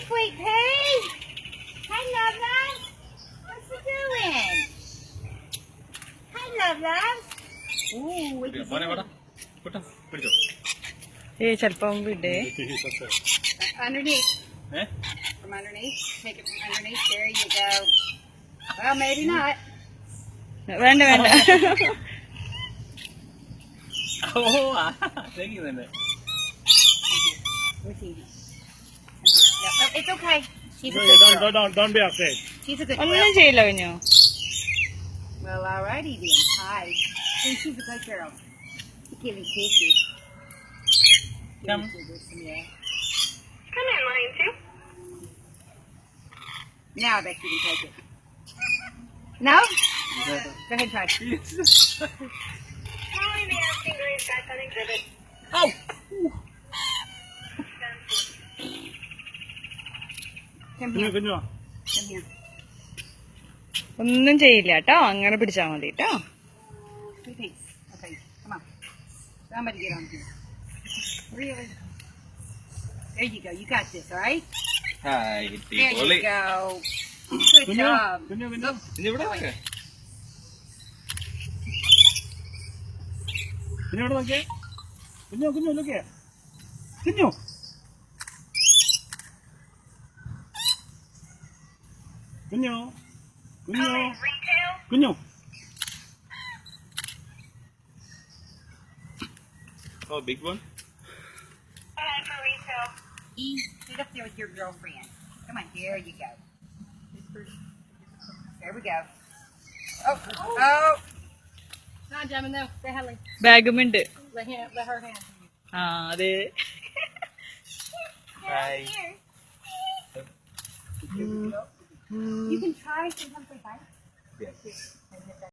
sweet pea. Hi, love love. What's you doing? Hi, love love. Ooh, what you doing? ചിലപ്പം വിടേ Underneath. From underneath. Take it from underneath. There you go. Well, maybe not. വേണ്ട വേണ്ട It's okay. She's a good girl. Don't be afraid. She's a good ഒന്നും girl. ചെയ്യില്ല കുഞ്ഞു. Well, alrighty then. Hi. Then she's a good girl. Give me kisses. Come. Yeah. Come in, Lion too. Now I bet you can take it. No? Go ahead, try. Molly, the asking green got on exhibit. Oh! Come here. Kunju. Come here. ഒന്നും ചെയ്യില്ല കേട്ടോ, അങ്ങനെ പിടിച്ചാ മതി കേട്ടോ. Two things. Okay, come on. Somebody get on here. Really? There you go. You got this, all right? Hi, There you go. Good job. Kunju. Kunju, look here. Kunju, look here. Kunju. Kunju. Retail. Kunju. Oh, big one? And for retail. E, sit up there with your girlfriend. Come on, there you go. There we go. Oh, oh. Not jumping though. Say hello. ബാഗുമുണ്ട്. Let her hand. ആ അതെ. Hi. You can try sometimes they bite. Yes.